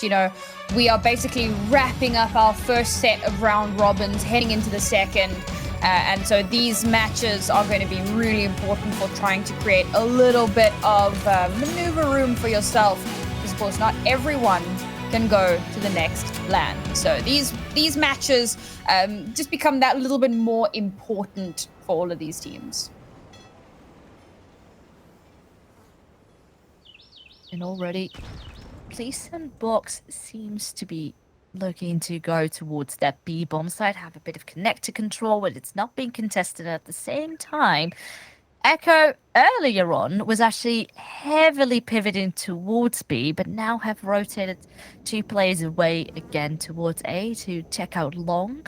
You know, we are basically wrapping up our first set of round robins, heading into the second. And so these matches are going to be really important for trying to create a little bit of maneuver room for yourself. Because, of course, not everyone can go to the next LAN. So these matches just become that little bit more important for all of these teams. And already, Place and Bocks seems to be looking to go towards that B bomb side, have a bit of connector control, but it's not being contested at the same time. Echo earlier on was actually heavily pivoting towards B, but now have rotated 2 players away again towards A to check out long.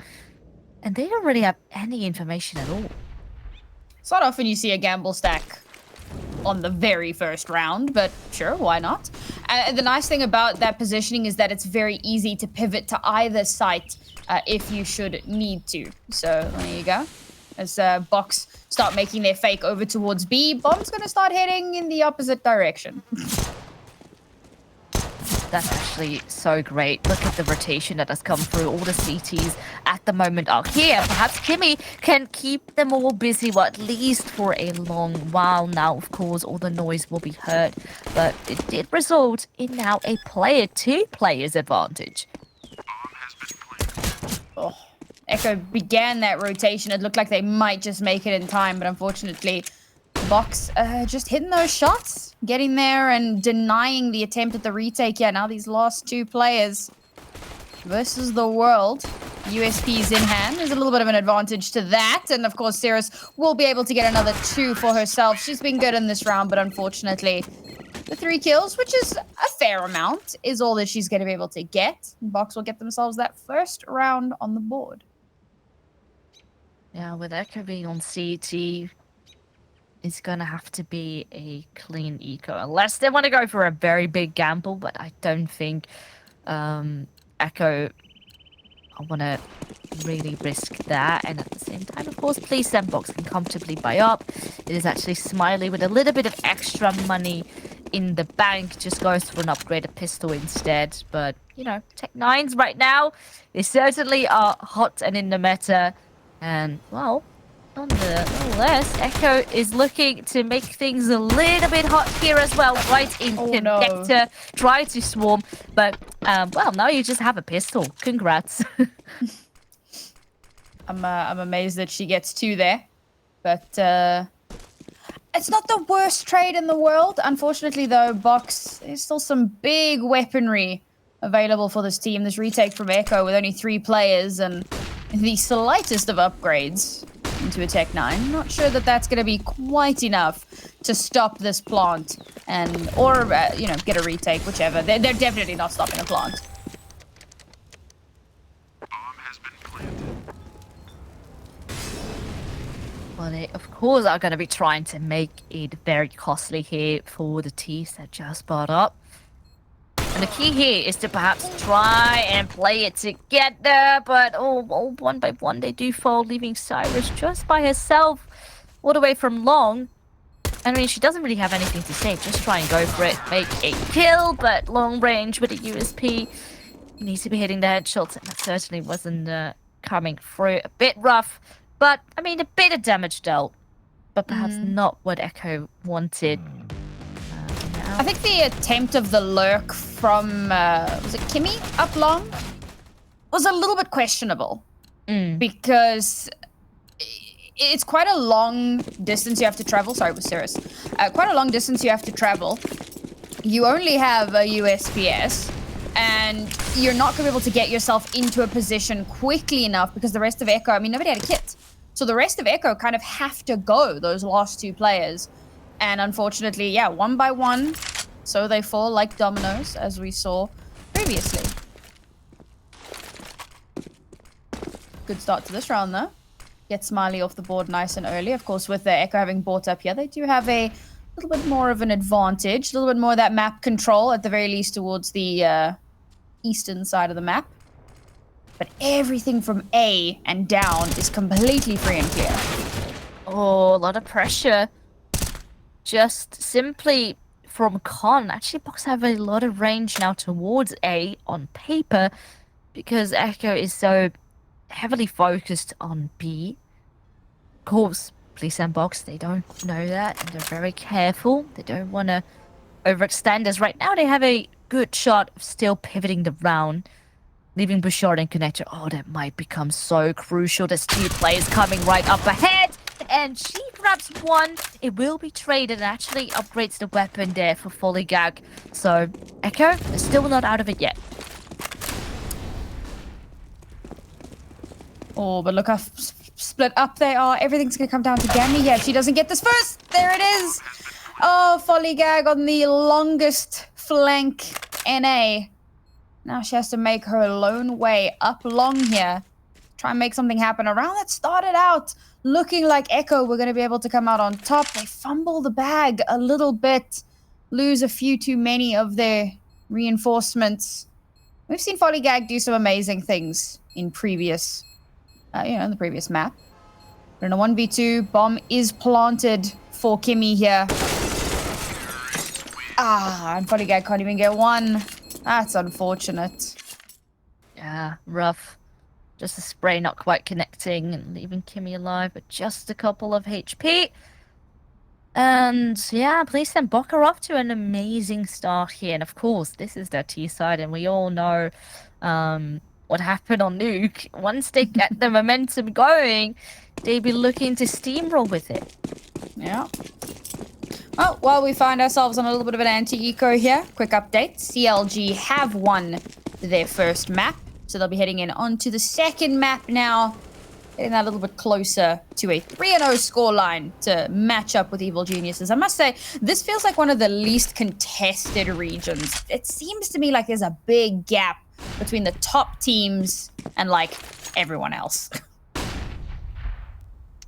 And they don't really have any information at all. It's not often you see a gamble stack on the very first round, but sure, why not? And the nice thing about that positioning is that it's very easy to pivot to either site if you should need to. So there you go. As Bocks start making their fake over towards B, Bomb's going to start heading in the opposite direction. That's actually so great. Look at the rotation that has come through. All the CTs at the moment are here. Perhaps Kimmy can keep them all busy, well, at least for a long while. Now, of course, all the noise will be heard. But it did result in now a player, 2 players advantage. Oh, Echo began that rotation. It looked like they might just make it in time, but unfortunately, Bocks just hitting those shots, getting there and denying the attempt at the retake. Yeah, now these last 2 players versus the world. USP's in hand. There's a little bit of an advantage to that. And of course, Cirrus will be able to get another 2 for herself. She's been good in this round, but unfortunately, the 3 kills, which is a fair amount, is all that she's going to be able to get. Bocks will get themselves that first round on the board. Yeah, with Echo being on CT, it's going to have to be a clean eco. Unless they want to go for a very big gamble, but I don't think Echo want to really risk that. And at the same time, of course, Place and Bocks can comfortably buy up. It is actually Smiley with a little bit of extra money in the bank. Just goes for an upgraded pistol instead. But, you know, Tech-9s right now, they certainly are hot and in the meta. And, well, nonetheless, Echo is looking to make things a little bit hot here as well. Right in connector, no. try to swarm, but well, now you just have a pistol. Congrats. I'm amazed that she gets 2 there, but it's not the worst trade in the world. Unfortunately, though, Bocks, there's still some big weaponry available for this team. This retake from Echo with only 3 players and the slightest of upgrades into a Tech-9. Not sure that that's going to be quite enough to stop this plant and or you know, get a retake, whichever. They're definitely not stopping a plant. Well, they, of course, are going to be trying to make it very costly here for the teams that just bought up. And the key here is to perhaps try and play it together, but oh, one by one they do fall, leaving Cyrus just by herself all the way from long. I mean, she doesn't really have anything to say, just try and go for it, make a kill, but long range with a USP. Needs to be hitting the headshots, and that certainly wasn't coming through. A bit rough, but I mean, a bit of damage dealt, but perhaps not what Echo wanted. I think the attempt of the lurk from, was it Kimmy up long? Was a little bit questionable. Because it's quite a long distance you have to travel. Sorry, it was Cirrus. Quite a long distance you have to travel. You only have a USPS, and you're not going to be able to get yourself into a position quickly enough because the rest of Echo, I mean, nobody had a kit. So the rest of Echo kind of have to go, those last 2 players. And unfortunately, yeah, 1 by 1, so they fall like dominoes, as we saw previously. Good start to this round, though. Get Smiley off the board nice and early. Of course, with the Echo having bought up here, they do have a little bit more of an advantage. A little bit more of that map control, at the very least, towards the eastern side of the map. But everything from A and down is completely free and clear. Oh, a lot of pressure. Just simply from Con. Actually, Bocks have a lot of range now towards A on paper because Echo is so heavily focused on B. Of course, Police and Bocks, they don't know that, and they're very careful. They don't want to overextend, as right now they have a good shot of still pivoting the round, leaving Bouchard and Connector. Oh, that might become so crucial. There's 2 players coming right up ahead, and she grabs one. It will be traded and actually upgrades the weapon there for Folygag. So Echo is still not out of it yet. Oh, but look how split up they are. Everything's gonna come down to Gammy here. If she doesn't get this first, there it is. Oh, Folygag on the longest flank NA. Now she has to make her lone way up long here. Try and make something happen. A round that started out looking like Echo were going to be able to come out on top. They fumble the bag a little bit. Lose a few too many of their reinforcements. We've seen Folygag do some amazing things in previous, in the previous map. But in a 1v2, bomb is planted for Kimmy here. And Folygag can't even get one. That's unfortunate. Yeah, rough. Just a spray not quite connecting and leaving Kimmy alive with just a couple of HP. And yeah, Police and Bocks are off to an amazing start here. And of course, this is their T side, and we all know what happened on Nuke. Once they get the momentum going, they'd be looking to steamroll with it. Yeah. Well, we find ourselves on a little bit of an anti-eco here. Quick update. CLG have won their first map. So they'll be heading in onto the second map now. Getting that a little bit closer to a 3-0 scoreline to match up with Evil Geniuses. I must say, this feels like one of the least contested regions. It seems to me like there's a big gap between the top teams and, like, everyone else.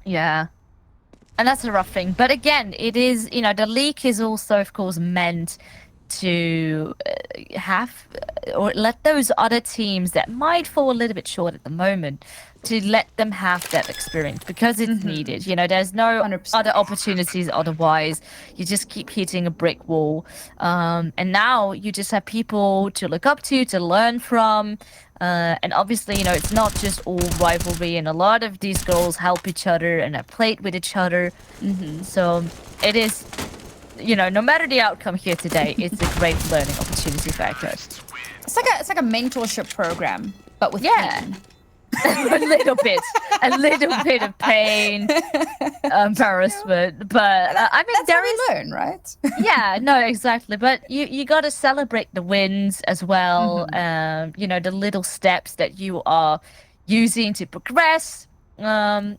Yeah. And that's a rough thing. But again, it is, the leak is also, of course, meant to have or let those other teams that might fall a little bit short at the moment, to let them have that experience because it's needed. There's no 100%. other opportunities otherwise. You just keep hitting a brick wall. And now you just have people to look up to learn from. And obviously, it's not just all rivalry, and a lot of these girls help each other and have played with each other. So it is, no matter the outcome here today, it's a great learning opportunity for Echo. It's like a mentorship program, but with pain. a little bit of pain, embarrassment, but I mean, that's how we learn, right? Yeah, no, exactly. But you got to celebrate the wins as well. The little steps that you are using to progress. And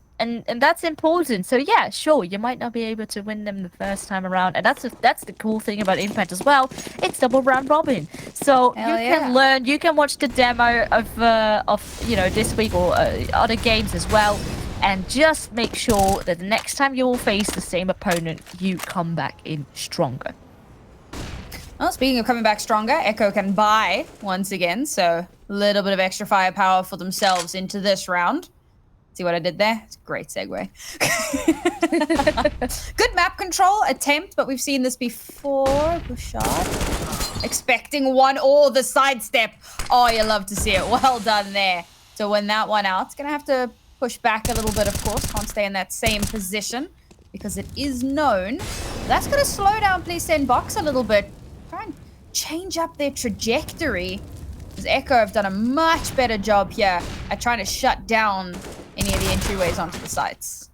that's important. So yeah, sure, you might not be able to win them the first time around, and that's the cool thing about Impact as well. It's double round robin, so can learn. You can watch the demo of this week or other games as well, and just make sure that the next time you all face the same opponent, you come back in stronger. Well, speaking of coming back stronger, Echo can buy once again, so a little bit of extra firepower for themselves into this round. See what I did there? It's a great segue. Good map control attempt, but we've seen this before. Bouchard expecting one or the sidestep. Oh, you love to see it. Well done there. To win that one out. It's going to have to push back a little bit, of course. Can't stay in that same position because it is known. That's going to slow down Police and Bocks a little bit. Try and change up their trajectory. Because Echo have done a much better job here at trying to shut down any of the entryways onto the sites.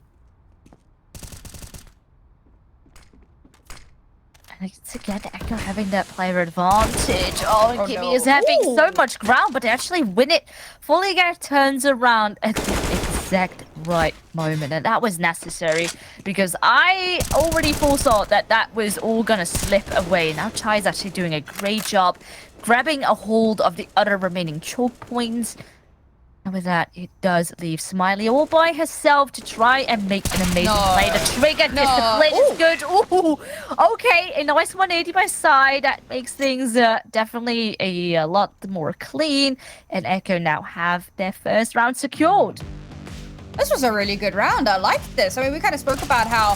And it's again Echo having that player advantage. Oh, and Kimmy is having so much ground, but to actually win it, Folygag turns around at the exact right moment, and that was necessary because I already foresaw that was all gonna slip away. Now Chai's actually doing a great job grabbing a hold of the other remaining choke points. And with that, it does leave Smiley all by herself to try and make an amazing play. The trigger discipline is good. Ooh, okay, a nice 180 by side. That makes things definitely a lot more clean. And Echo now have their first round secured. This was a really good round. I liked this. I mean, we kind of spoke about how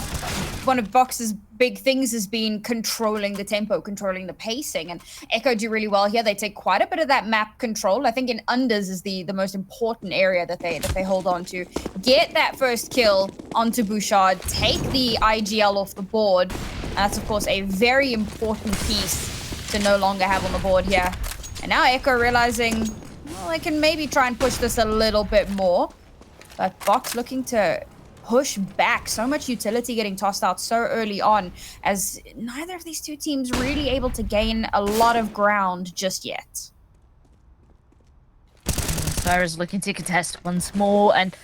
one of Box's big things has been controlling the tempo, controlling the pacing, and Echo do really well here. They take quite a bit of that map control. I think in unders is the most important area that they hold on to. Get that first kill onto Bouchard, take the IGL off the board. And that's of course a very important piece to no longer have on the board here. And now Echo realizing, well, they can maybe try and push this a little bit more. But Bocks looking to push back. So much utility getting tossed out so early on, as neither of these two teams really able to gain a lot of ground just yet. Spurs looking to contest once more, and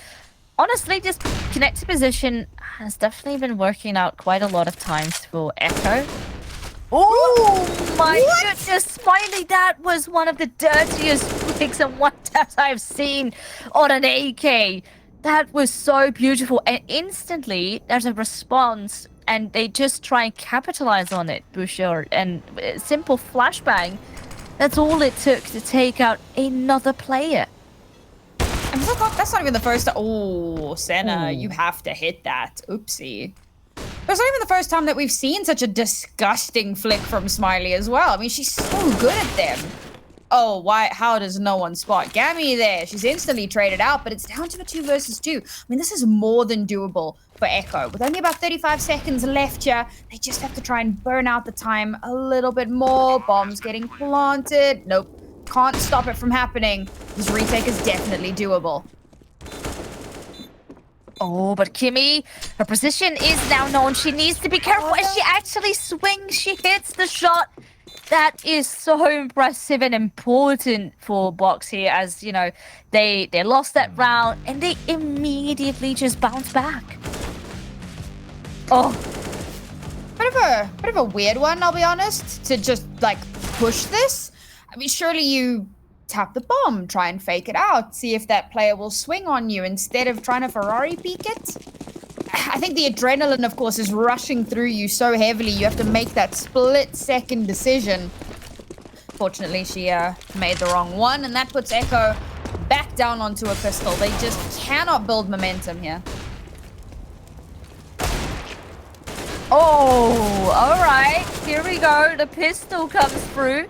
honestly, just connect to position has definitely been working out quite a lot of times for Echo. Oh my goodness, Smiley, that was one of the dirtiest flicks and one taps I've seen on an AK. That was so beautiful, and instantly there's a response, and they just try and capitalize on it, Bouchard, and simple flashbang. That's all it took to take out another player. And look, that's not even the first. Oh, Senna, you have to hit that. Oopsie. That's not even the first time that we've seen such a disgusting flick from Smiley as well. I mean, she's so good at them. Oh, why? How does no one spot Gammy there? She's instantly traded out, but it's down to a 2 versus 2. I mean, this is more than doable for Echo. With only about 35 seconds left here, they just have to try and burn out the time a little bit more. Bombs getting planted. Nope. Can't stop it from happening. This retake is definitely doable. Oh, but Kimmy, her position is now known. She needs to be careful as she actually swings. She hits the shot. That is so impressive and important for Bocks here, as, you know, they lost that round and they immediately just bounced back. Oh. Bit of a weird one, I'll be honest, to just, like, push this. I mean, surely you tap the bomb, try and fake it out, see if that player will swing on you instead of trying to Ferrari peek it. I think the adrenaline, of course, is rushing through you so heavily, you have to make that split-second decision. Fortunately, she made the wrong one, and that puts Echo back down onto a pistol. They just cannot build momentum here. Oh, all right. Here we go. The pistol comes through.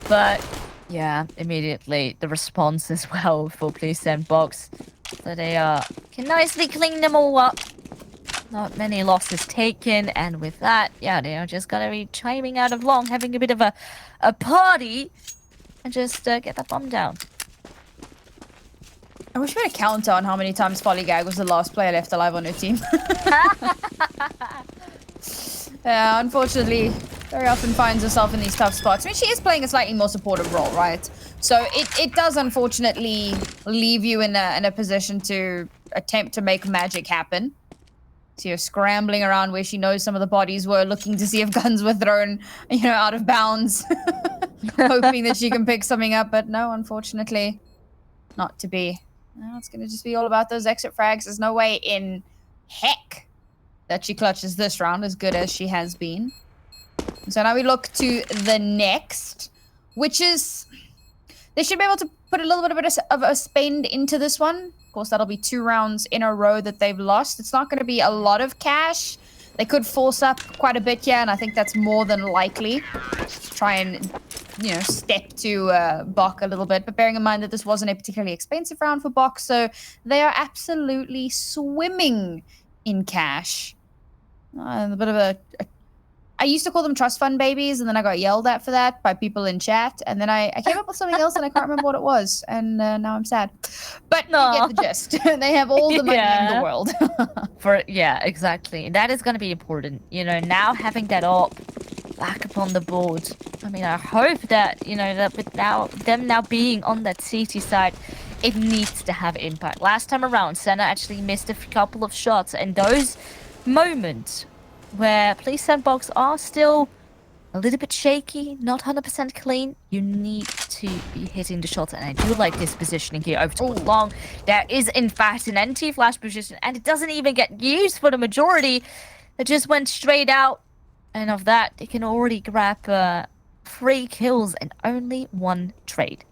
But, yeah, immediately the response as well for Police and Bocks. So they can nicely clean them all up. Not many losses taken, and with that, yeah, they are just gonna be chiming out of long, having a bit of a party, and just get that bomb down. I wish we had a counter on how many times Polygag was the last player left alive on her team. Yeah, unfortunately, very often finds herself in these tough spots. I mean, she is playing a slightly more supportive role, right? So it does unfortunately leave you in a position to attempt to make magic happen. So you're scrambling around where she knows some of the bodies were, looking to see if guns were thrown, you know, out of bounds. Hoping that she can pick something up, but no, unfortunately, not to be. No, it's going to just be all about those exit frags. There's no way in heck that she clutches this round as good as she has been. So now we look to the next, which is... They should be able to put a little bit of a spend into this one. Of course, that'll be 2 rounds in a row that they've lost. It's not going to be a lot of cash. They could force up quite a bit here, and I think that's more than likely. Try and, you know, step to Bok a little bit. But bearing in mind that this wasn't a particularly expensive round for Bok, so they are absolutely swimming in cash. A bit of I used to call them trust fund babies, and then I got yelled at for that by people in chat. And then I came up with something else, and I can't remember what it was. And now I'm sad. But no. You get the gist. They have all the money in the world. Yeah, exactly. That is going to be important. You know, now having that op back upon the board. I mean, I hope that, you know, that with them now being on that CT side, it needs to have impact. Last time around, Senna actually missed a couple of shots, and those moments where Police Sandbox are still a little bit shaky, not 100% clean, you need to be hitting the shots. And I do like this positioning here over towards long. There is, in fact, an anti-flash position, and it doesn't even get used for the majority. It just went straight out. And of that, they can already grab 3 kills and only 1 trade.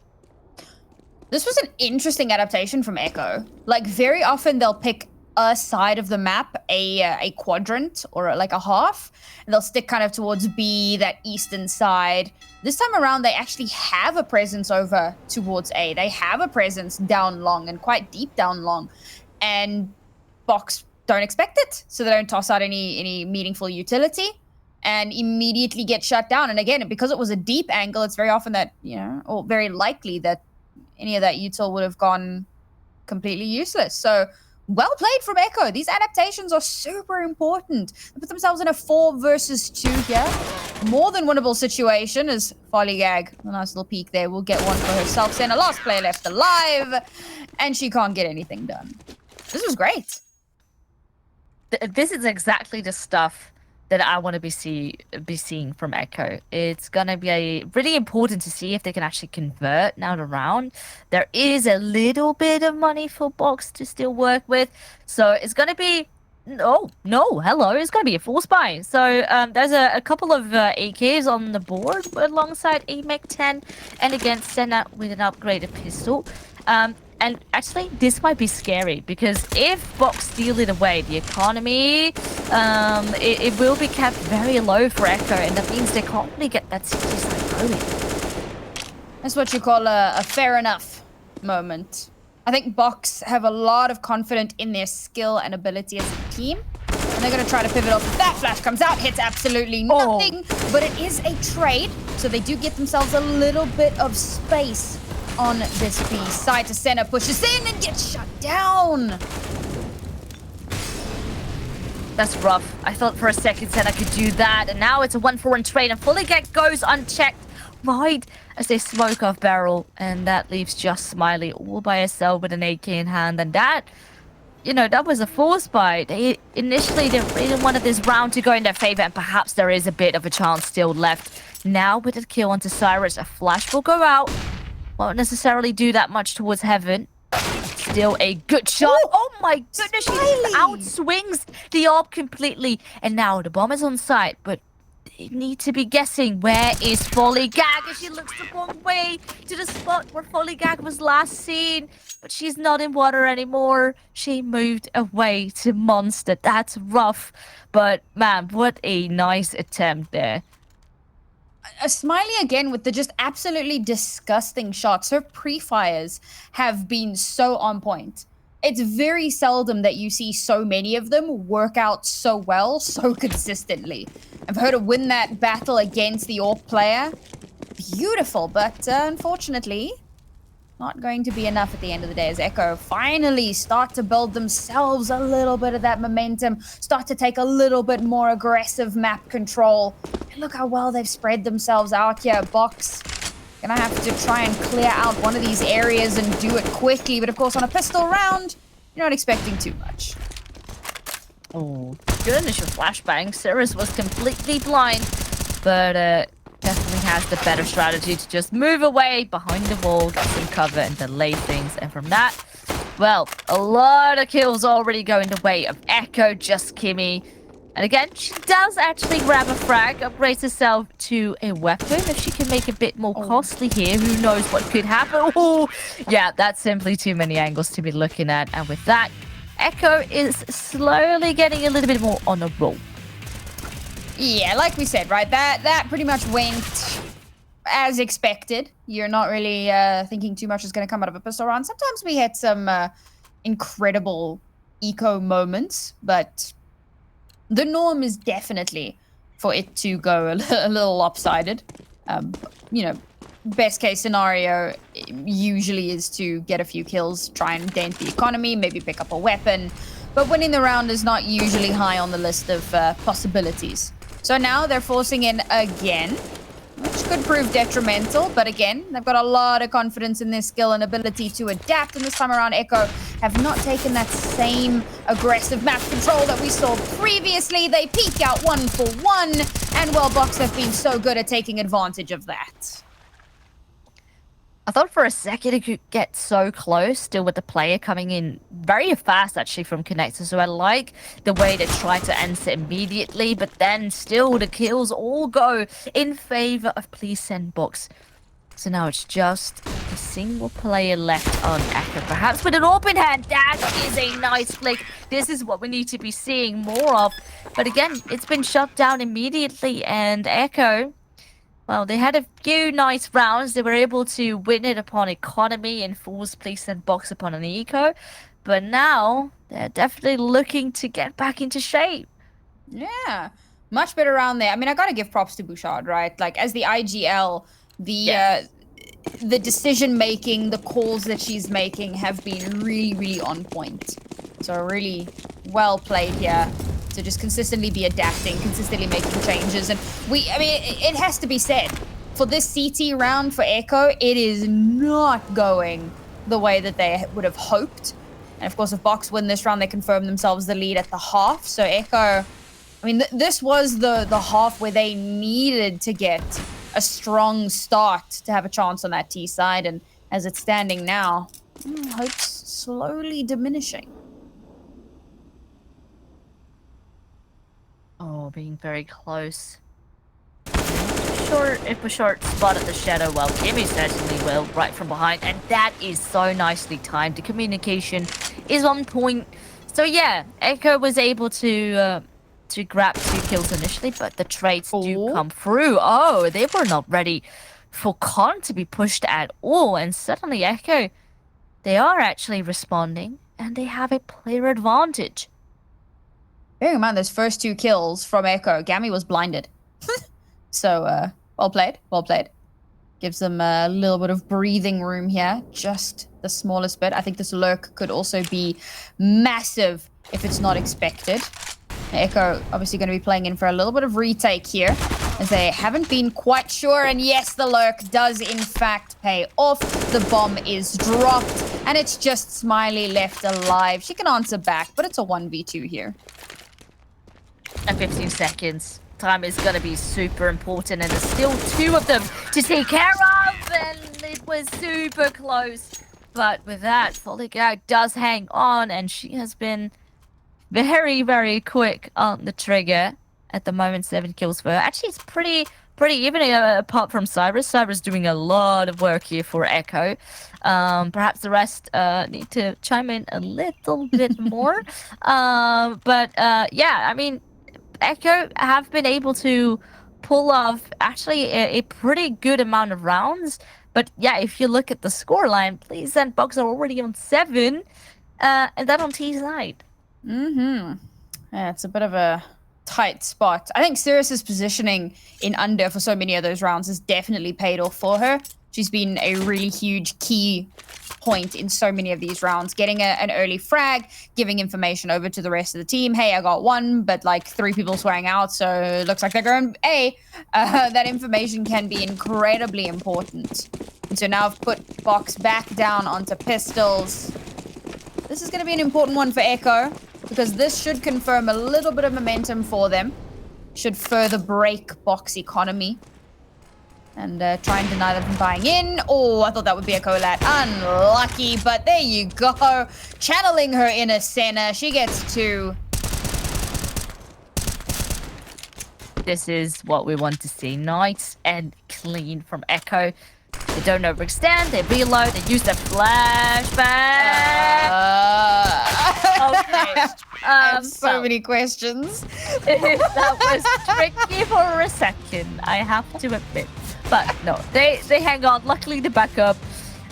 This was an interesting adaptation from Echo. Like, very often they'll pick a side of the map, a quadrant or like a half. And they'll stick kind of towards B, that eastern side. This time around, they actually have a presence over towards A. They have a presence down long and quite deep down long. And Bocks don't expect it, so they don't toss out any meaningful utility and immediately get shut down. And again, because it was a deep angle, it's very often that, or very likely that any of that util would have gone completely useless. So well played from Echo. These adaptations are super important. They put themselves in a 4 versus 2 here. More than winnable situation as Folygag, a nice little peek there, will get one for herself. Sena, last player left alive, and she can't get anything done. This was great. This is exactly the stuff that I want to be seeing from Echo. It's gonna be really important to see if they can actually convert now around. There is a little bit of money for Bocks to still work with, so it's gonna be hello, it's gonna be a full spy. So there's a couple of AKs on the board alongside a Mech 10, and again Senna with an upgraded pistol. And actually, this might be scary, because if Bocks steal it away, the economy, it will be kept very low for Echo, and that means they can't really get that city side going. That's what you call a fair enough moment. I think Bocks have a lot of confidence in their skill and ability as a team, and they're going to try to pivot off. That flash comes out, hits absolutely nothing, but it is a trade, so they do get themselves a little bit of space on this B. Side to center, pushes in and gets shut down. That's rough. I thought for a second Senna could do that, and now it's a 1-4 trade, and Folygag goes unchecked right as they smoke off barrel, and that leaves just Smiley all by herself with an AK in hand, and that, that was a force buy. Initially, they really wanted this round to go in their favor, and perhaps there is a bit of a chance still left. Now with a kill onto Cyrus, a flash will go out. Won't necessarily do that much towards heaven. Still a good shot. Ooh, oh my goodness, she outswings the AWP completely. And now the bomb is on site, but they need to be guessing where is Folygag, as she looks the wrong way to the spot where Folygag was last seen. But she's not in water anymore. She moved away to Monster. That's rough. But man, what a nice attempt there. A Smiley again with the just absolutely disgusting shots. Her pre-fires have been so on point. It's very seldom that you see so many of them work out so well, so consistently. And for her to win that battle against the AWP player, beautiful, but unfortunately, not going to be enough at the end of the day as Echo finally start to build themselves a little bit of that momentum, start to take a little bit more aggressive map control. And look how well they've spread themselves out here. Bocks gonna have to try and clear out one of these areas and do it quickly, but of course on a pistol round, you're not expecting too much. Oh, good initial flashbang. Cyrus was completely blind, but definitely has the better strategy to just move away behind the wall, get some cover, and delay things. And from that, well, a lot of kills already going the way of Echo, just Kimmy. And again, she does actually grab a frag, upgrades herself to a weapon. If she can make a bit more costly here, who knows what could happen. Oh, yeah, that's simply too many angles to be looking at. And with that, Echo is slowly getting a little bit more on a roll. Yeah, like we said, right? That pretty much went as expected. You're not really thinking too much is going to come out of a pistol round. Sometimes we had some incredible eco moments, but the norm is definitely for it to go a little lopsided. Best case scenario usually is to get a few kills, try and dent the economy, maybe pick up a weapon. But winning the round is not usually high on the list of possibilities. So now they're forcing in again, which could prove detrimental. But again, they've got a lot of confidence in their skill and ability to adapt. And this time around, Echo have not taken that same aggressive map control that we saw previously. They peek out 1-for-1. And well, Bocks have been so good at taking advantage of that. I thought for a second it could get so close, still with the player coming in very fast actually from Connector. So I like the way they try to answer immediately, but then still the kills all go in favor of Please Send Bocks. So now it's just a single player left on Echo. Perhaps with an open hand, that is a nice flick. This is what we need to be seeing more of. But again, it's been shut down immediately, and Echo, well, they had a few nice rounds. They were able to win it upon economy and force place and box upon an eco. But now they're definitely looking to get back into shape. Yeah, much better round there. I mean, I gotta give props to Bouchard, right? Like, as the IGL, the decision making, the calls that she's making have been really, really on point. So really well played here to just consistently be adapting, consistently making changes. And I mean, it has to be said, for this CT round for Echo, it is not going the way that they would have hoped. And of course, if Bocks win this round, they confirm themselves the lead at the half. So Echo, I mean, this was the half where they needed to get a strong start to have a chance on that T side. And as it's standing now, hope's slowly diminishing. Oh, being very close. Sure, if Bouchard spotted the shadow, well, Kimmy certainly will, right from behind. And that is so nicely timed. The communication is on point. So yeah, Echo was able to grab 2 kills initially, but the trades do come through. Oh, they were not ready for Con to be pushed at all. And suddenly Echo, they are actually responding, and they have a player advantage. Bearing in mind those first 2 kills from Echo, Gammy was blinded. So, well played, well played. Gives them a little bit of breathing room here, just the smallest bit. I think this lurk could also be massive if it's not expected. Echo obviously going to be playing in for a little bit of retake here, as they haven't been quite sure. And yes, the lurk does in fact pay off. The bomb is dropped, and it's just Smiley left alive. She can answer back, but it's a 1v2 here. And 15 seconds. Time is going to be super important, and there's still 2 of them to take care of, and it was super close. But with that, Folligau does hang on, and she has been very, very quick on the trigger. At the moment, 7 kills for her. Actually, it's pretty even, apart from Cyrus. Cyrus doing a lot of work here for Echo. Perhaps the rest need to chime in a little bit more. Yeah, I mean, Echo have been able to pull off actually a pretty good amount of rounds. But yeah, if you look at the scoreline, please and Bocks are already on 7, and that on T side. Yeah, it's a bit of a tight spot. I think Sirius's positioning in under for so many of those rounds has definitely paid off for her. She's been a really huge key point in so many of these rounds, getting an early frag, giving information over to the rest of the team. Hey, I got 1, but like 3 people swearing out, so it looks like they're going A. That information can be incredibly important. And so now I've put Bocks back down onto pistols. This is going to be an important one for Echo, because this should confirm a little bit of momentum for them. Should further break Bocks' economy. And try and deny them from buying in. Oh, I thought that would be a collat. Unlucky, but there you go. Channeling her inner Senna. She gets 2. This is what we want to see. Nice and clean from Echo. They don't overextend, they reload, they use their flashbang. Okay. I have so many questions. That was tricky for a second, I have to admit. But no, they hang on. Luckily, the backup,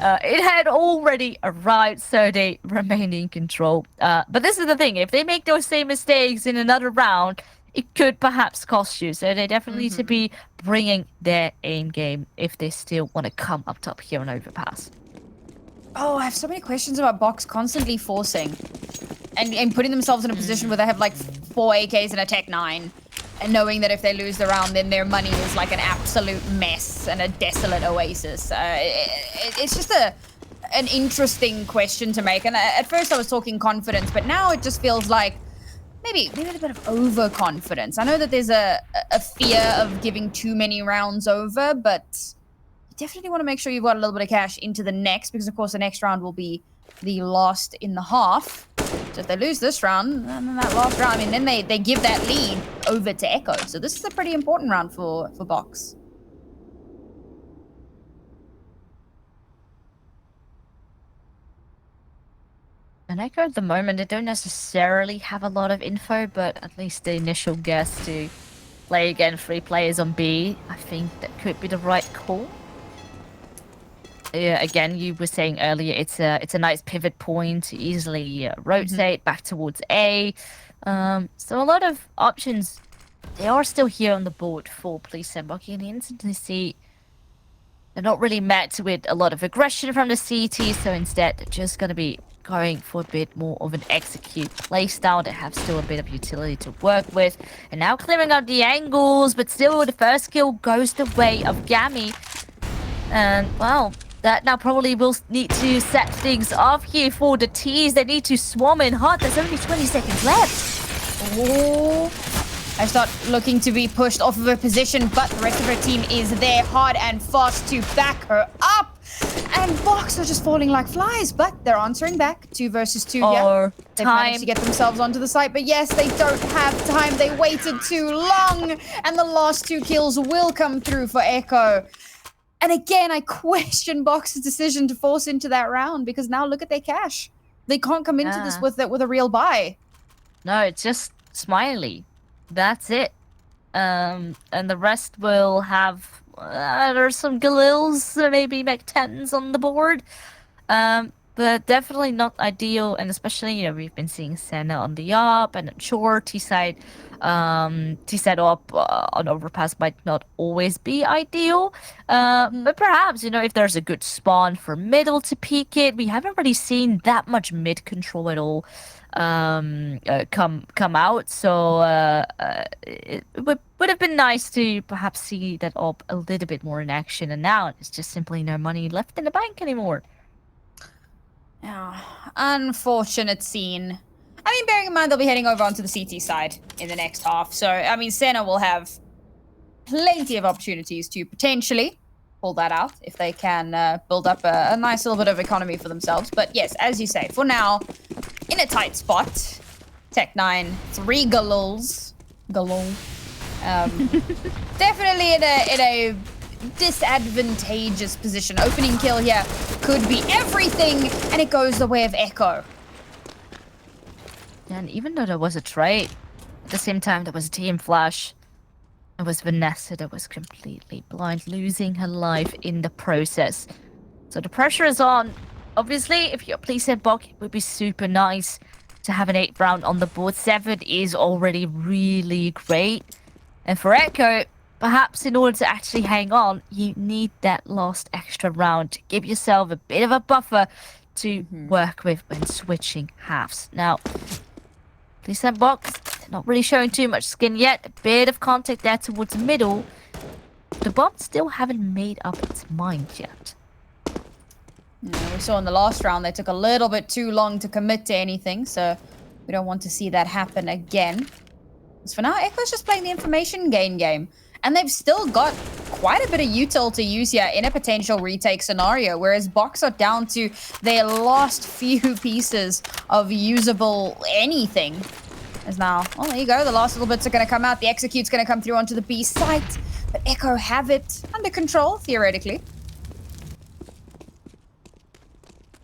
it had already arrived, so they remain in control. But this is the thing, if they make those same mistakes in another round, it could perhaps cost you. So they definitely need to be bringing their aim game if they still want to come up top here on Overpass. Oh, I have so many questions about Bocks constantly forcing and putting themselves in a position where they have like 4 AKs and a Tech 9. And knowing that if they lose the round, then their money is like an absolute mess and a desolate oasis. It's just an interesting question to make. And at first I was talking confidence, but now it just feels like maybe a bit of overconfidence. I know that there's a fear of giving too many rounds over, but you definitely want to make sure you've got a little bit of cash into the next, because of course the next round will be the last in the half. So if they lose this round, and then that last round, I mean, then they give that lead over to Echo. So this is a pretty important round for Bocks. And Echo at the moment, they don't necessarily have a lot of info, but at least the initial guess to play against 3 players on B, I think that could be the right call. Yeah, again, you were saying earlier, it's a nice pivot point to easily rotate back towards A. So a lot of options, they are still here on the board for Police and Bucky. And the instantly see they're not really met with a lot of aggression from the CT, so instead they're just going to be going for a bit more of an execute playstyle. They have still a bit of utility to work with. And now clearing out the angles, but still the first kill goes the way of Gammy. And, well, that now probably will need to set things off here for the T's. They need to swarm in hot. There's only 20 seconds left. Oh, I start looking to be pushed off of her position, but the rest of her team is there hard and fast to back her up. And Bocks are just falling like flies, but they're answering back. 2 versus 2 here. They've managed to get themselves onto the site, but yes, they don't have time. They waited too long, and the last 2 kills will come through for Echo. And again, I question Bocks' decision to force into that round, because now look at their cash. They can't come into this with a real buy. No, it's just Smiley. That's it. And the rest will have there's some Galils, maybe Mech 10s on the board. But definitely not ideal, and especially, you know, we've been seeing Senna on the up and sure T-side up on Overpass might not always be ideal. But perhaps, you know, if there's a good spawn for middle to peek it, we haven't really seen that much mid control at all come out, so it would have been nice to perhaps see that up a little bit more in action, and now it's just simply no money left in the bank anymore. Yeah, unfortunate scene. I mean, bearing in mind they'll be heading over onto the CT side in the next half, so I mean Senna will have plenty of opportunities to potentially pull that out if they can build up a nice little bit of economy for themselves. But yes, as you say, for now, in a tight spot, Tech9, 3 Galils. Definitely in a disadvantageous position. Opening kill here could be everything, and it goes the way of Echo. And even though there was a trade, at the same time there was a team flash. It was Vanessa that was completely blind, losing her life in the process. So the pressure is on. Obviously, if you're Police and Buck, it would be super nice to have an 8th round on the board. 7 is already really great. And for Echo, perhaps in order to actually hang on, you need that last extra round to give yourself a bit of a buffer to work with when switching halves. Now, Police and Bocks, they're not really showing too much skin yet. A bit of contact there towards the middle. The bot still haven't made up its mind yet. Yeah, we saw in the last round they took a little bit too long to commit to anything, so we don't want to see that happen again. As for now, Echo's just playing the information gain game. And they've still got quite a bit of util to use here in a potential retake scenario, whereas Bocks are down to their last few pieces of usable anything. As now, well, there you go. The last little bits are going to come out. The execute's going to come through onto the B site. But Echo have it under control, theoretically.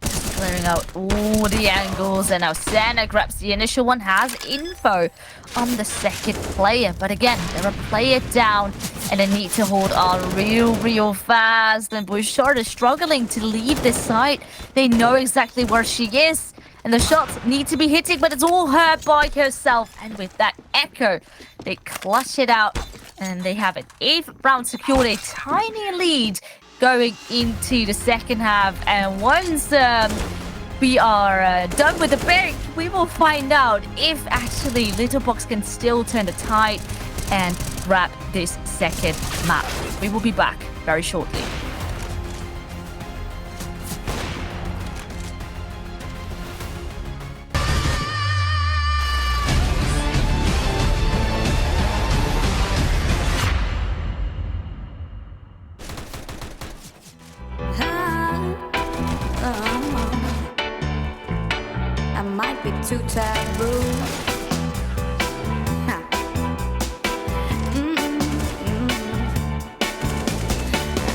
Clearing out all the angles, and now Senna grabs the initial one, has info on the second player. But again, they're a player down, and they need to hold on real fast. And Bouchard is struggling to leave this site. They know exactly where she is, and the shots need to be hitting, but it's all her by herself. And with that Echo, they clutch it out, and they have an 8th round secured, a tiny lead going into the second half. And once we are done with the break, we will find out if actually Little Box can still turn the tide and grab this second map. We will be back very shortly. I might be too taboo. Huh.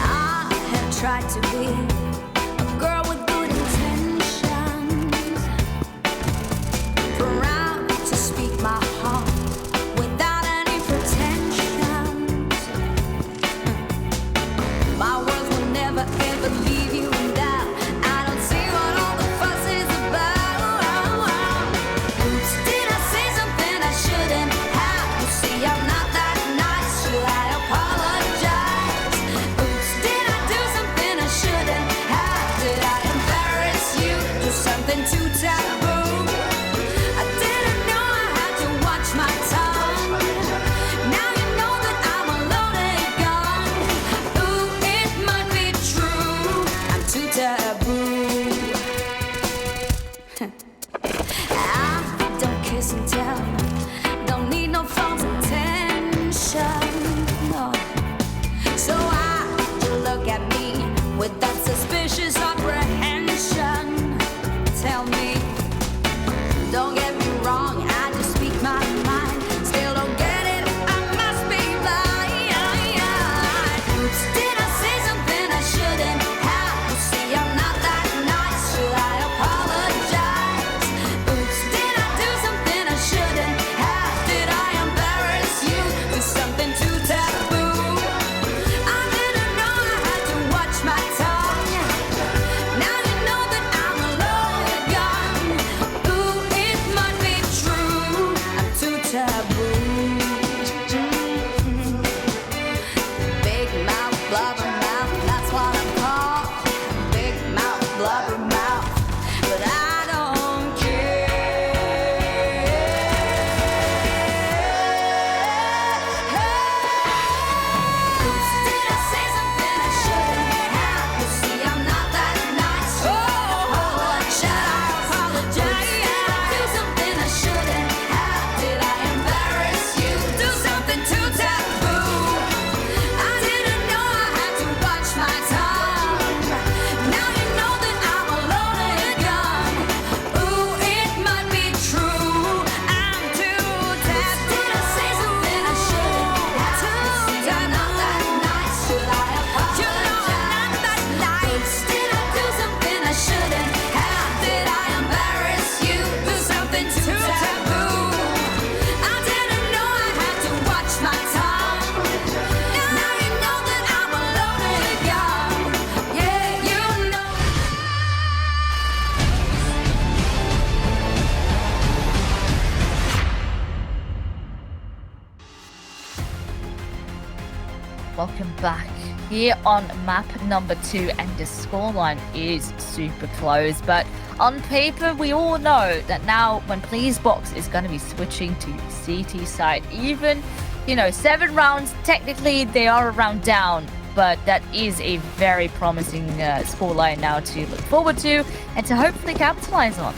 I have tried to be a girl with good intentions, blabbermouth, but I don't care. Oops, did I say something I shouldn't have? You see, I'm not that nice. Should I apologize? Did I do something I shouldn't have? Did I embarrass you? Do something too taboo? I didn't know I had to watch my tongue. Now you know that I'm a loaded gun. Ooh, it might be true. I'm too tapped. Did I say something I shouldn't have? See, I'm not that nice. Should I apologize? You know I'm not that nice. Did I do something I shouldn't have? Did I embarrass you? Do something too taboo? I didn't know I had to watch my tongue. Now you know that I'm a loaded gun. Yeah, you know. Welcome back here on map number 2, and the scoreline is super close. But on paper, we all know that now when Bocks is going to be switching to CT side, even 7 rounds, technically they are a round down, but that is a very promising scoreline now to look forward to and to hopefully capitalize on.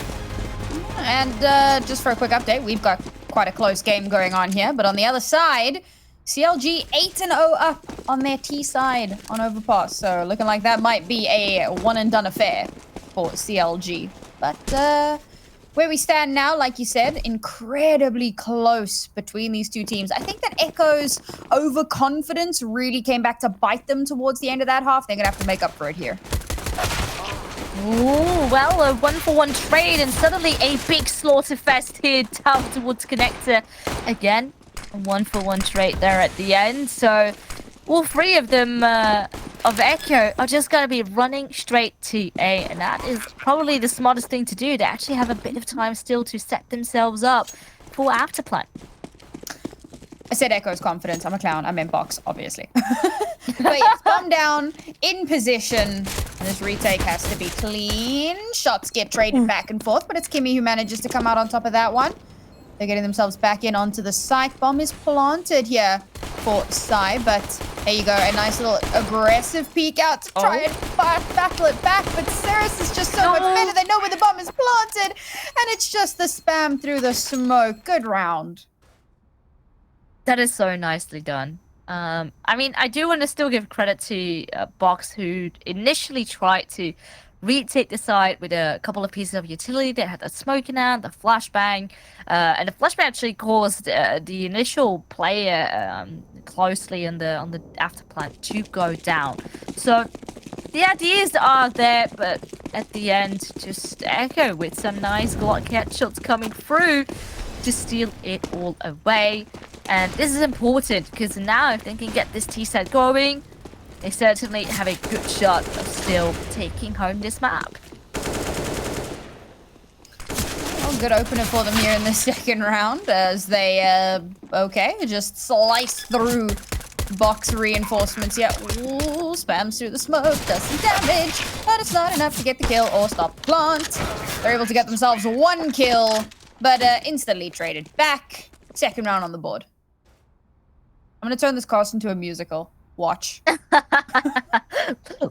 And just for a quick update, we've got quite a close game going on here. But on the other side, CLG 8-0 up on their T side on Overpass. So looking like that might be a one-and-done affair for CLG. But where we stand now, like you said, incredibly close between these two teams. I think that Echo's overconfidence really came back to bite them towards the end of that half. They're going to have to make up for it here. Ooh, well, a 1-for-1 trade, and suddenly a big slaughter fest here down towards Connector. Again, a 1-for-1 trade there at the end. So all 3 of them of Echo are just going to be running straight to A, and that is probably the smartest thing to do. They actually have a bit of time still to set themselves up for afterplan. I said Echo's confidence. I'm a clown. I meant Bocks, obviously. But yes, bomb down, in position. And this retake has to be clean. Shots get traded back and forth, but it's Kimmy who manages to come out on top of that one. They're getting themselves back in onto the site. Bomb is planted here for Psy, but there you go. A nice little aggressive peek out to try and battle it back. But Ceres is just so much better. They know where the bomb is planted, and it's just the spam through the smoke. Good round. That is so nicely done. I mean, I do want to still give credit to Bocks, who initially tried to retake the site with a couple of pieces of utility. They had the smoking out, the flashbang, and the flashbang actually caused the initial player closely on the after plant to go down. So the ideas are there, but at the end, just Echo with some nice Glock headshots coming through to steal it all away. And this is important because now if they can get this T-set going, they certainly have a good shot of still taking home this map. Well, good opener for them here in the second round as they, just slice through Bocks reinforcements. Yeah, ooh, spams through the smoke, does some damage, but it's not enough to get the kill or stop the plant. They're able to get themselves 1 kill, but instantly traded back. Second round on the board. I'm gonna turn this cast into a musical. Watch.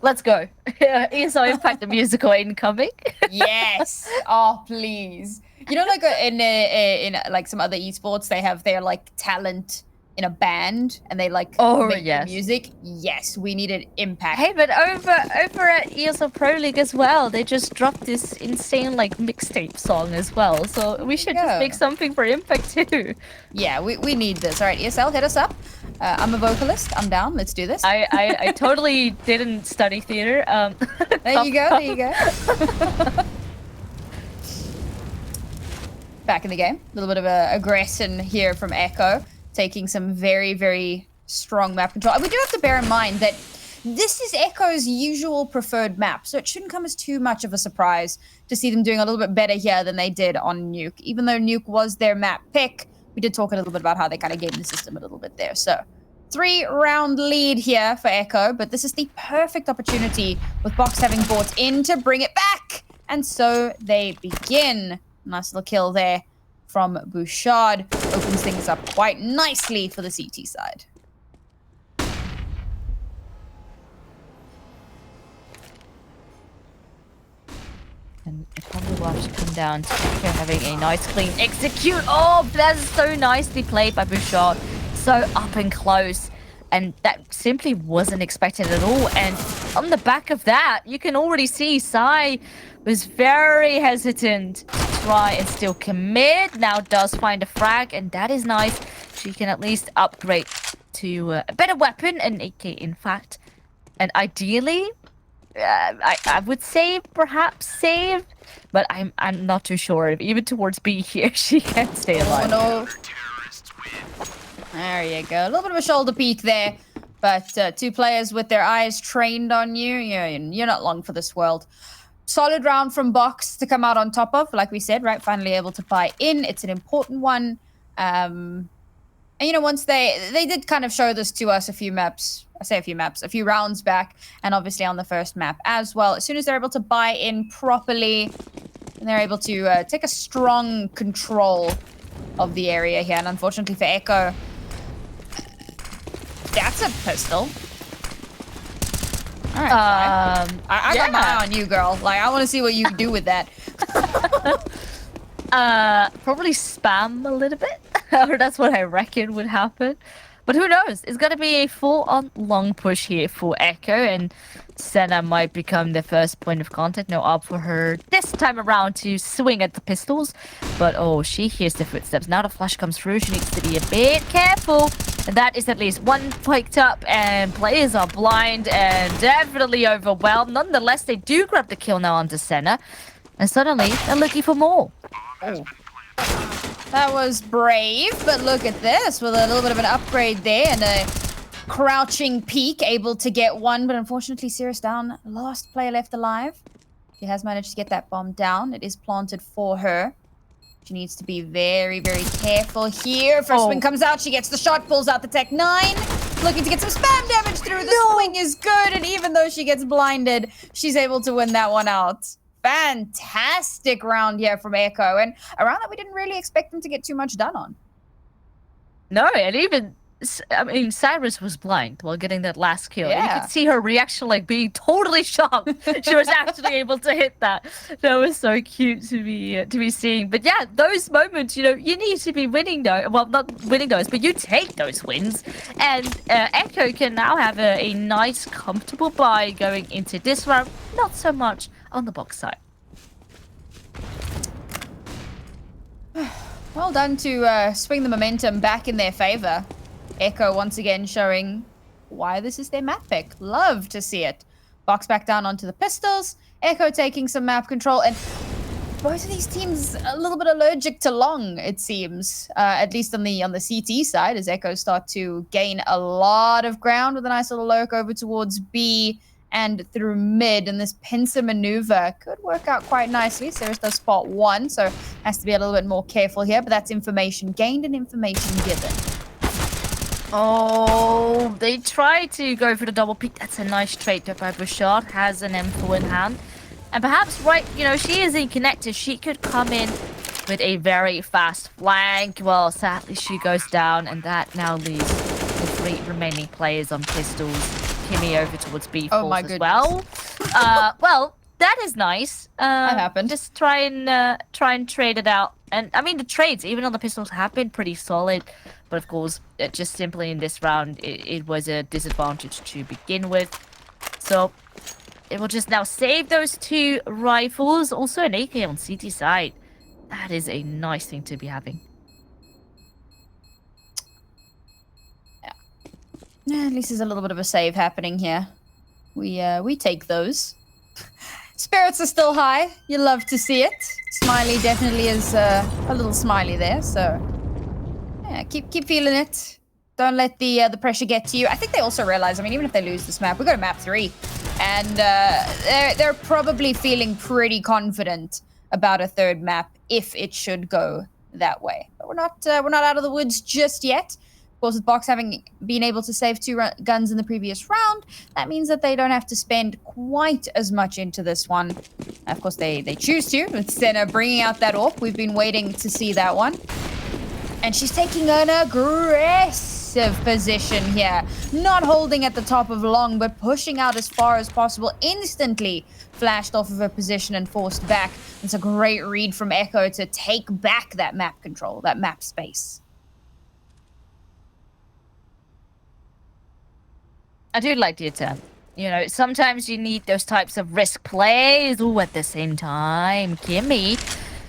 Let's go. ESL Impact the musical incoming. Yes. Oh, please. You know, like in like some other esports, they have their like talent in a band and they like make the music. Yes, we needed Impact. Hey, but over at ESL Pro League as well, they just dropped this insane like mixtape song as well. So we should just make something for Impact too. Yeah, we need this. All right, ESL, hit us up. I'm a vocalist. I'm down. Let's do this. I totally didn't study theater. There you go. There you go. Back in the game. A little bit of aggression here from Echo, taking some very, very strong map control. And we do have to bear in mind that this is Echo's usual preferred map, so it shouldn't come as too much of a surprise to see them doing a little bit better here than they did on Nuke. Even though Nuke was their map pick, we did talk a little bit about how they kind of gamed the system a little bit there. So 3-round lead here for Echo, but this is the perfect opportunity with Bocks having bought in to bring it back. And so they begin. Nice little kill there from Bouchard. Opens things up quite nicely for the CT side. And it probably will have to come down to Echo having a nice clean execute. Oh, that's so nicely played by Bouchard. So up and close. And that simply wasn't expected at all. And on the back of that, you can already see Sai was very hesitant to try and still commit. Now does find a frag, and that is nice. She can at least upgrade to a better weapon, an AK in fact. And ideally, I would say perhaps save, but I'm not too sure. Even towards B here, she can't stay alive. Oh, no. There you go. A little bit of a shoulder peek there. But two players with their eyes trained on you, you're not long for this world. Solid round from Bocks to come out on top of, like we said, right? Finally able to buy in. It's an important one. And, once they did kind of show this to us a few rounds back, and obviously on the first map as well. As soon as they're able to buy in properly, and they're able to take a strong control of the area here. And unfortunately for Echo, that's a pistol. All right, I got my eye on you, girl. Like, I want to see what you do with that. Probably spam a little bit. Or that's what I reckon would happen. But who knows? It's going to be a full-on long push here for Echo, and Senna might become the first point of contact. No up for her this time around to swing at the pistols. But, oh, she hears the footsteps. Now the flash comes through. She needs to be a bit careful. And that is at least one picked up, and players are blind and definitely overwhelmed. Nonetheless, they do grab the kill now onto Senna. And suddenly, they're looking for more. Oh. That was brave, but look at this with a little bit of an upgrade there and a crouching peek, able to get one, but unfortunately Cirrus down, last player left alive. She has managed to get that bomb down. It is planted for her. She needs to be very, very careful here. First swing comes out, she gets the shot, pulls out the Tech 9, looking to get some spam damage through. The swing is good, and even though she gets blinded, she's able to win that one out. Fantastic round here from Echo, and a round that we didn't really expect them to get too much done on. No, and even, Cyrus was blind while getting that last kill. Yeah. You could see her reaction, like, being totally shocked. She was actually able to hit that. That was so cute to be seeing. But yeah, those moments, you need to be winning those. Well, not winning those, but you take those wins. And Echo can now have a nice, comfortable buy going into this round. Not so much on the Bocks side. Well done to swing the momentum back in their favor. Echo once again showing why this is their map pick. Love to see it. Bocks back down onto the pistols. Echo taking some map control, and both of these teams a little bit allergic to long, it seems. At least on the CT side, as Echo start to gain a lot of ground with a nice little lurk over towards B and through mid, and this pincer maneuver could work out quite nicely. Cirrus does spot one, so has to be a little bit more careful here, but that's information gained and information given. Oh, they try to go for the double peek. That's a nice trade by Bouchard. Has an M4 in hand. And perhaps, she isn't connected. She could come in with a very fast flank. Well, sadly, she goes down, and that now leaves the 3 remaining players on pistols. Kimmy over towards B as well. Well, that is nice. That happened. Just try and trade it out. And I mean, the trades, even on the pistols, have been pretty solid. But of course, just simply in this round, it was a disadvantage to begin with. So it will just now save those 2 rifles. Also an AK on CT side. That is a nice thing to be having. Yeah, at least there's a little bit of a save happening here. We take those. Spirits are still high. You love to see it. Smiley definitely is a little smiley there, so yeah, keep feeling it. Don't let the pressure get to you. I think they also realize, even if they lose this map, we go to map 3, and they're probably feeling pretty confident about a 3rd map if it should go that way. But we're not out of the woods just yet. Of course, with Bocks having been able to save 2 guns in the previous round, that means that they don't have to spend quite as much into this one. Of course, they choose to, with Senna bringing out that AWP. We've been waiting to see that one. And she's taking an aggressive position here. Not holding at the top of long, but pushing out as far as possible. Instantly flashed off of her position and forced back. It's a great read from Echo to take back that map control, that map space. I do like the attempt. You know, sometimes you need those types of risk plays. Ooh, at the same time, Kimmy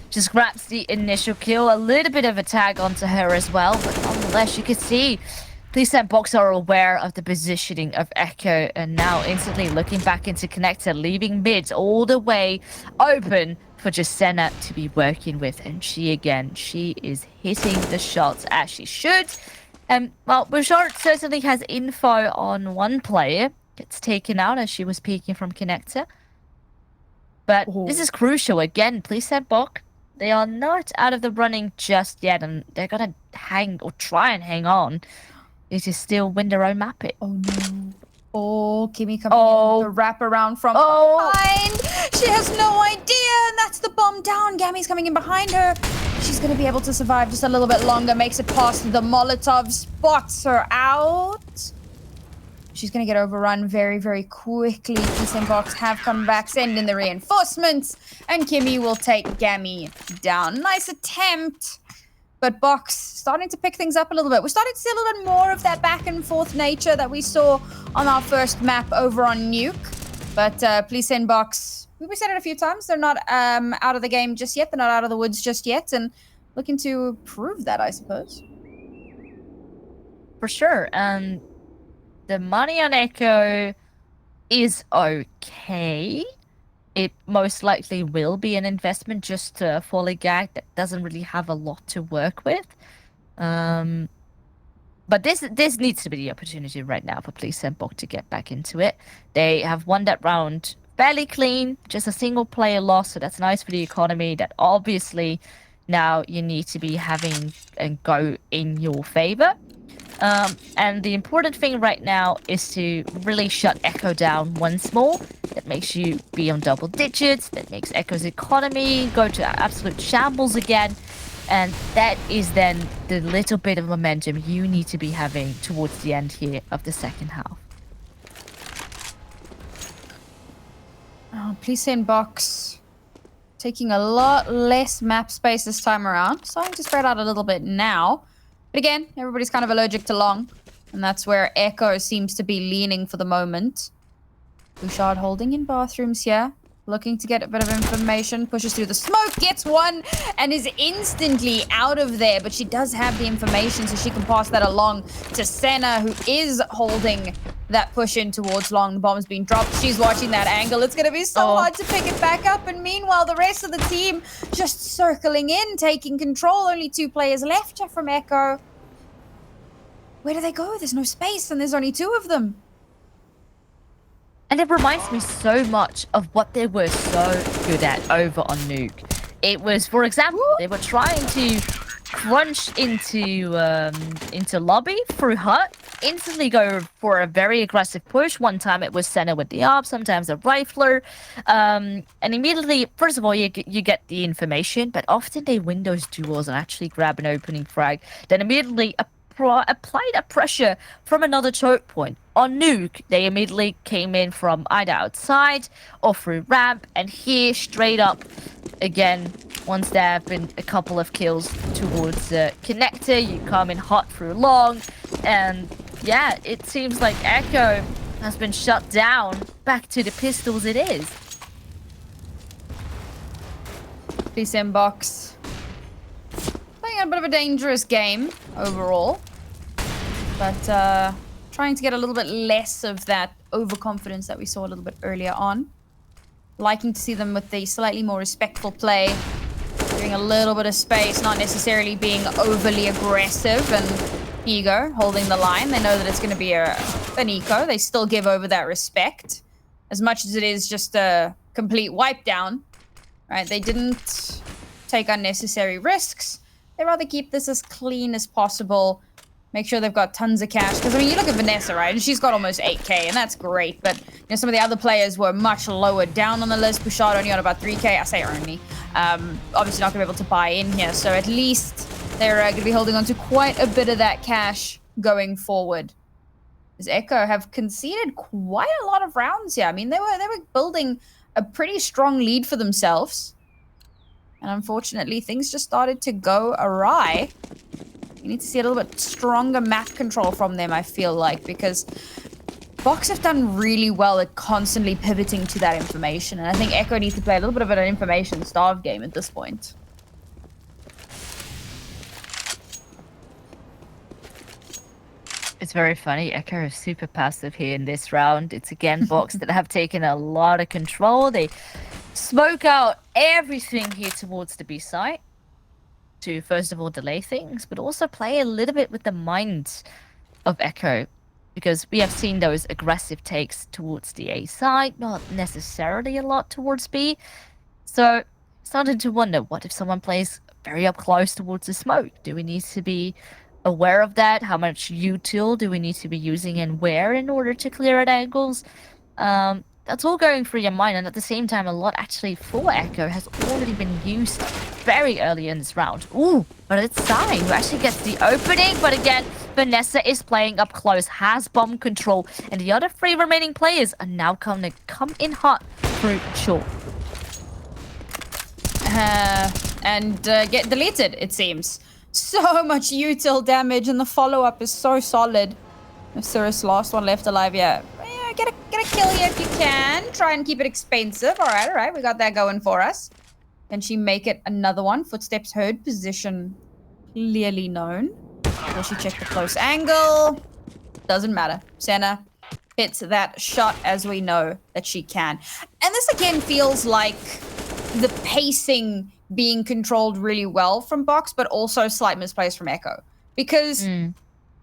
just grabs the initial kill. A little bit of a tag onto her as well, but nonetheless, you can see Please and Bocks are aware of the positioning of Echo, and now instantly looking back into Connector, leaving mid all the way open for just Senna to be working with. And she is hitting the shots as she should. Well, Bouchard certainly has info on one player. Gets taken out as she was peeking from Connector. But this is crucial. Again, please and Bocks, they are not out of the running just yet, and they're gonna hang or try and hang on. It is still win their own map it. Oh no. Oh, Kimmy coming in with the wraparound from behind. She has no idea, and that's the bomb down. Gammy's coming in behind her. She's going to be able to survive just a little bit longer. Makes it past the Molotov, spots her out. She's going to get overrun very, very quickly. Peace and Bocks have come back, send in the reinforcements, and Kimmy will take Gammy down. Nice attempt. But Bocks starting to pick things up a little bit. We're starting to see a little bit more of that back and forth nature that we saw on our first map over on Nuke. But please send Bocks. We said it a few times. They're not out of the game just yet. They're not out of the woods just yet. And looking to prove that, I suppose. For sure. And the money on Echo is okay. It most likely will be an investment just to Folly Gag that doesn't really have a lot to work with. But this needs to be the opportunity right now for Please and Bocks to get back into it. They have won that round fairly clean, just a single player loss, so that's nice for the economy. That obviously now you need to be having and go in your favor. And the important thing right now is to really shut Echo down once more. That makes you be on double digits. That makes Echo's economy go to absolute shambles again. And that is then the little bit of momentum you need to be having towards the end here of the second half. Oh, please send Bocks. Taking a lot less map space this time around. Starting to spread out a little bit now. But again, everybody's kind of allergic to long. And that's where Echo seems to be leaning for the moment. Bouchard holding in bathrooms here. Looking to get a bit of information. Pushes through the smoke. Gets one. And is instantly out of there. But she does have the information, so she can pass that along to Senna, who is holding that push in towards long. The bomb's being dropped. She's watching that angle. It's going to be so hard to pick it back up. And meanwhile, the rest of the team just circling in, taking control. Only 2 players left from Echo. Where do they go? There's no space, and there's only 2 of them. And it reminds me so much of what they were so good at over on Nuke. It was, for example, they were trying to crunch into lobby through hut, instantly go for a very aggressive push. One time it was Senna with the AWP, sometimes a rifler. And immediately, first of all, you get the information, but often they win those duels and actually grab an opening frag. Then immediately applied a pressure from another choke point. On Nuke, they immediately came in from either outside or through ramp, and here straight up again, once there have been a couple of kills towards Connector, you come in hot through long, and yeah, it seems like Echo has been shut down. Back to the pistols it is. Please send Bocks. Playing a bit of a dangerous game overall, but trying to get a little bit less of that overconfidence that we saw a little bit earlier on. Liking to see them with the slightly more respectful play, giving a little bit of space, not necessarily being overly aggressive. And here you go, holding the line. They know that it's going to be an eco. They still give over that respect, as much as it is just a complete wipe down. Right? They didn't take unnecessary risks. They rather keep this as clean as possible. Make sure they've got tons of cash. Because, I mean, you look at Vanessa, right? And she's got almost 8K, and that's great. But, you know, some of the other players were much lower down on the list. Bouchard only on about 3K. I say only. Obviously not going to be able to buy in here. So at least they're going to be holding on to quite a bit of that cash going forward. As Echo have conceded quite a lot of rounds here. I mean, they were building a pretty strong lead for themselves. And unfortunately, things just started to go awry. You need to see a little bit stronger map control from them, I feel like, because Bocks have done really well at constantly pivoting to that information. And I think Echo needs to play a little bit of an information-starved game at this point. It's very funny. Echo is super passive here in this round. It's again Bocks that have taken a lot of control. They smoke out everything here towards the B site to first of all delay things, but also play a little bit with the mind of Echo, because we have seen those aggressive takes towards the A side, not necessarily a lot towards B. So started to wonder, what if someone plays very up close towards the smoke? Do we need to be aware of that? How much util do we need to be using and where in order to clear at angles? That's all going through your mind, and at the same time, a lot actually for Echo has already been used very early in this round. Ooh, but it's Sai who actually gets the opening, but again, Vanessa is playing up close, has bomb control, and the other 3 remaining players are now going to come in hot through short. And get deleted, it seems. So much util damage, and the follow-up is so solid. Cirrus, last one left alive, yeah. Get a kill here if you can. Try and keep it expensive. All right. We got that going for us. Can she make it another one? Footsteps heard. Position clearly known. Will she check the close angle? Doesn't matter. Senna hits that shot as we know that she can. And this again feels like the pacing being controlled really well from Bocks, but also slight misplays from Echo. Because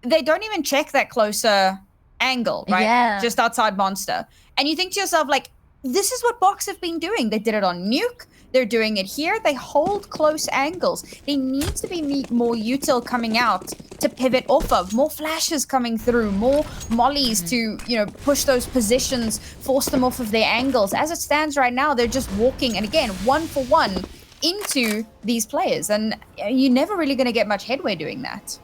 they don't even check that closer angle, right? Yeah. Just outside Monster. And you think to yourself, like, this is what Bocks have been doing. They did it on Nuke. They're doing it here. They hold close angles. There needs to be more util coming out to pivot off of. More flashes coming through. More mollies to, you know, push those positions, force them off of their angles. As it stands right now, they're just walking, and again, 1-for-1 into these players. And you're never really going to get much headway doing that.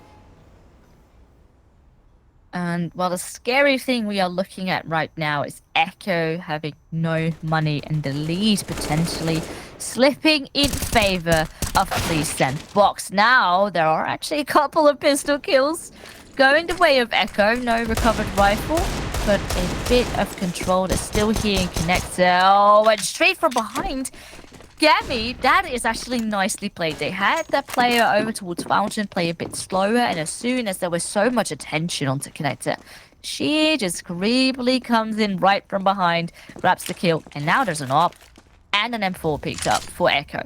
And well, the scary thing we are looking at right now is Echo having no money and the lead potentially slipping in favor of Fleecent. Bocks now, there are actually a couple of pistol kills going the way of Echo. No recovered rifle, but a bit of control that's still here in Connector. Oh, and straight from behind. Gammy, that is actually nicely played. They had that player over towards Fountain play a bit slower, and as soon as there was so much attention onto Connector, she just creepily comes in right from behind, grabs the kill, and now there's an AWP and an M4 picked up for Echo.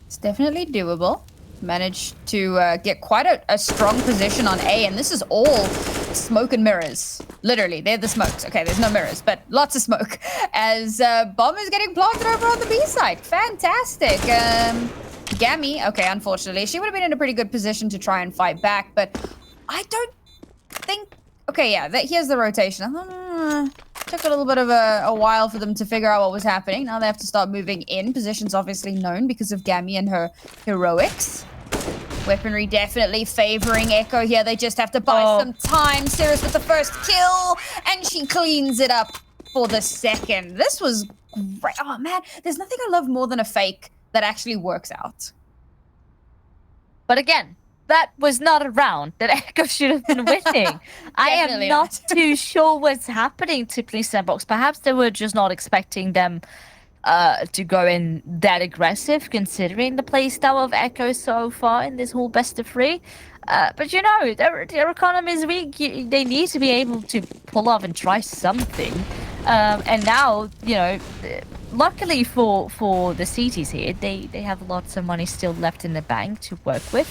It's definitely doable. Managed to get quite a strong position on A, and this is all smoke and mirrors. Literally, they're the smokes. Okay, there's no mirrors, but lots of smoke. As bomb is getting planted over on the B side. Fantastic. Gammy, okay, unfortunately, she would have been in a pretty good position to try and fight back, but I don't think... Okay, yeah, here's the rotation. Took a little bit of a while for them to figure out what was happening. Now they have to start moving in. Position's obviously known because of Gammy and her heroics. Weaponry definitely favoring Echo here. They just have to buy some time. Cirrus with the first kill, and she cleans it up for the second. This was great. Oh, man, there's nothing I love more than a fake that actually works out. But again, that was not a round that Echo should have been winning. I am not too sure what's happening to Fleecent Bocks. Perhaps they were just not expecting them to go in that aggressive, considering the playstyle of Echo so far in this whole best of 3. But you know, their economy is weak. They need to be able to pull off and try something. And now, you know, luckily for the CTs here, they have lots of money still left in the bank to work with.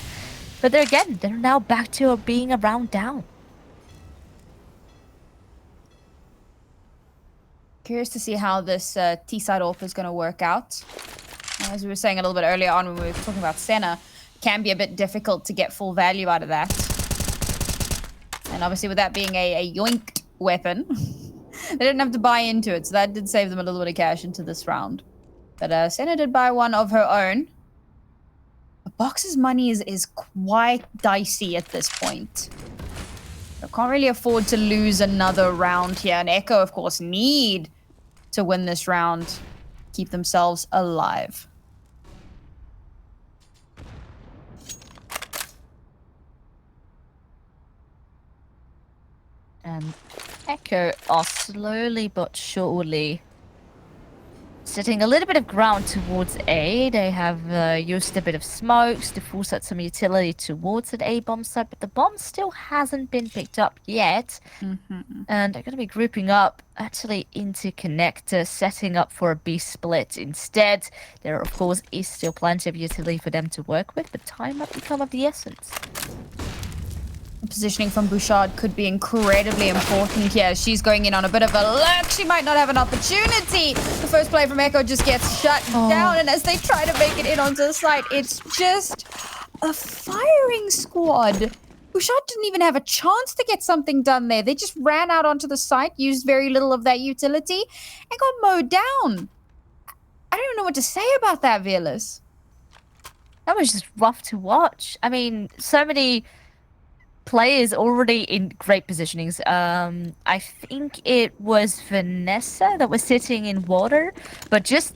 But they're now back to being a round down. Curious to see how this T-side AWP is going to work out. As we were saying a little bit earlier on when we were talking about Senna, can be a bit difficult to get full value out of that. And obviously with that being a yoinked weapon, they didn't have to buy into it, so that did save them a little bit of cash into this round. But Senna did buy one of her own. But Box's money is quite dicey at this point. They can't really afford to lose another round here. And Echo, of course, need to win this round, keep themselves alive. And Echo are slowly but surely setting a little bit of ground towards A. They have used a bit of smokes to force out some utility towards an A bomb site, but the bomb still hasn't been picked up yet. And they're going to be grouping up actually into connector, setting up for a B split instead. There, of course, is still plenty of utility for them to work with, but time might become of the essence. Positioning from Bouchard could be incredibly important here. She's going in on a bit of a lurk. She might not have an opportunity. The first play from Echo just gets shut down, and as they try to make it in onto the site, it's just a firing squad. Bouchard didn't even have a chance to get something done there. They just ran out onto the site, used very little of that utility, and got mowed down. I don't even know what to say about that, Veerless. That was just rough to watch. I mean, so many players already in great positionings. I think it was Vanessa that was sitting in water, but just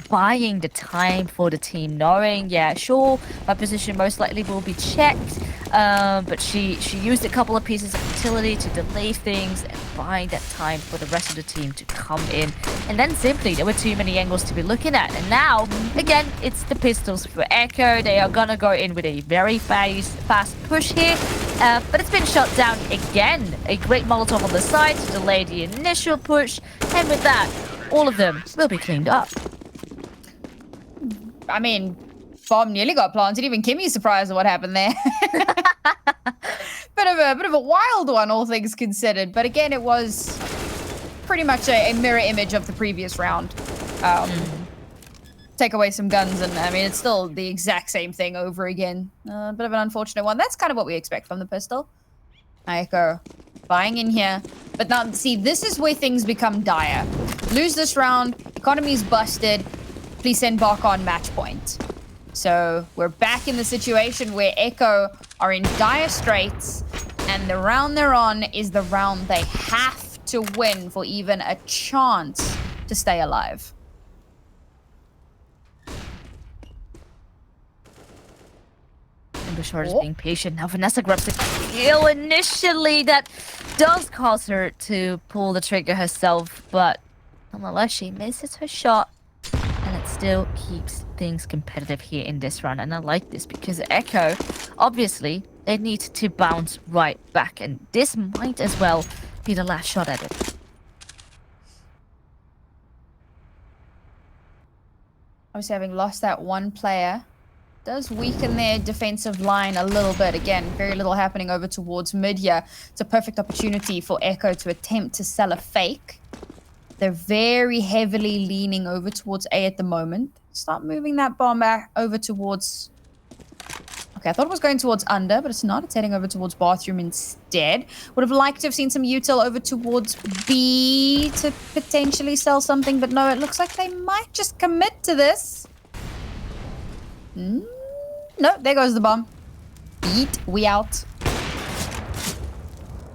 buying the time for the team, knowing, yeah, sure, my position most likely will be checked, but she used a couple of pieces of utility to delay things and buying that time for the rest of the team to come in. And then simply, there were too many angles to be looking at. And now, again, it's the pistols for Echo. They are gonna go in with a very fast push here. But it's been shut down again. A great Molotov on the side to delay the initial push. And with that, all of them will be cleaned up. I mean, bomb nearly got planted. Even Kimmy's surprised at what happened there. bit of a wild one, all things considered. But again, it was pretty much a mirror image of the previous round. Take away some guns, and I mean, it's still the exact same thing over again. A bit of an unfortunate one. That's kind of what we expect from the pistol. Echo buying in here. But now, see, this is where things become dire. Lose this round, economy's busted. Please send Bocks on match point. So we're back in the situation where Echo are in dire straits, and the round they're on is the round they have to win for even a chance to stay alive. Bouchard is being patient. Now Vanessa grabs the kill initially. That does cause her to pull the trigger herself, but nonetheless, she misses her shot. And it still keeps things competitive here in this round. And I like this because Echo, obviously, they need to bounce right back. And this might as well be the last shot at it. Obviously, having lost that one player does weaken their defensive line a little bit. Again, very little happening over towards mid here. It's a perfect opportunity for Echo to attempt to sell a fake. They're very heavily leaning over towards A at the moment. Start moving that bomb back over towards... Okay, I thought it was going towards under, but it's not. It's heading over towards bathroom instead. Would have liked to have seen some util over towards B to potentially sell something, but no, it looks like they might just commit to this. No, there goes the bomb. Eat, we out.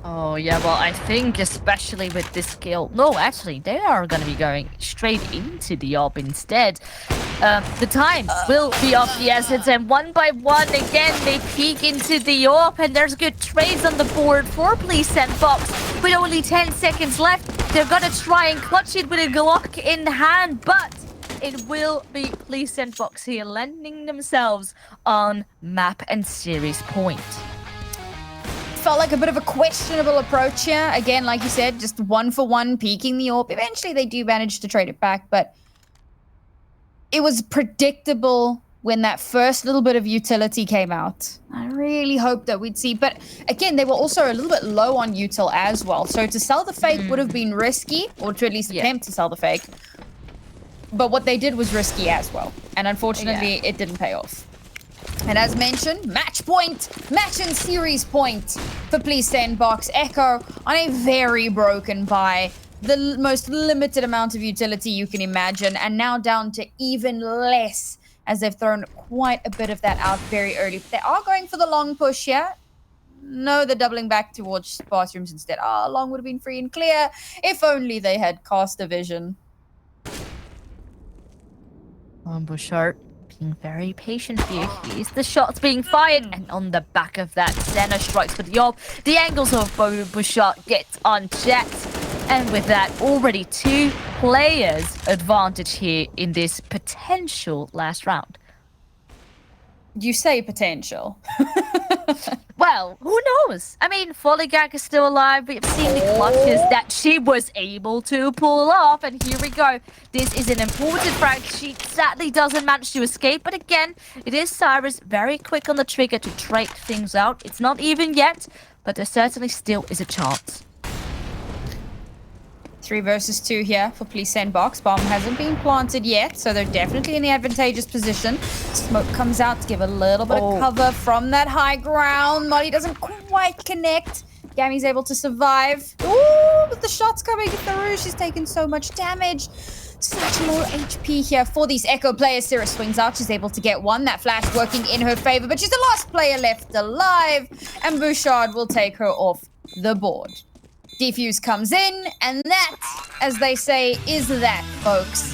Oh, yeah, well, I think especially with this skill... No, actually, they are going to be going straight into the AWP instead. The time will be of the essence, and one by one, again, they peek into the AWP, and there's good trades on the board for Please Send Bocks. With only 10 seconds left, they're going to try and clutch it with a Glock in hand, but it will be Please Send Bocks here, landing themselves on map and series point. Felt like a bit of a questionable approach here. Again, like you said, just one for one, peeking the AWP. Eventually, they do manage to trade it back, but it was predictable when that first little bit of utility came out. I really hoped that we'd see, but again, they were also a little bit low on util as well. So to sell the fake would have been risky, or to at least attempt to sell the fake. But what they did was risky as well. And unfortunately, it didn't pay off. And as mentioned, match point, match and series point for Please Stand Bocks. Echo on a very broken buy, the most limited amount of utility you can imagine, and now down to even less as they've thrown quite a bit of that out very early. But they are going for the long push here. No, they're doubling back towards bathrooms instead. Oh, long would have been free and clear if only they had caster vision. Bouchard being very patient here. Here's the shots being fired, and on the back of that, Senna strikes with the orb. The angles of Bouchard get unchecked, and with that, already 2 players advantage here in this potential last round. You say potential. Well, who knows? I mean, Folligag is still alive. We've seen the clutches that she was able to pull off. And here we go. This is an important frag. She sadly doesn't manage to escape. But again, it is Cyrus very quick on the trigger to trade things out. It's not even yet, but there certainly still is a chance. 3 versus 2 here for Please Send Bocks. Bomb hasn't been planted yet, so they're definitely in the advantageous position. Smoke comes out to give a little bit of cover from that high ground. Molly doesn't quite connect. Gammy's able to survive. Ooh, but the shot's coming through. She's taken so much damage. Such low HP here for these Echo players. Sarah swings out. She's able to get one. That flash working in her favor, but she's the last player left alive. And Bouchard will take her off the board. Defuse comes in, and that, as they say, is that, folks.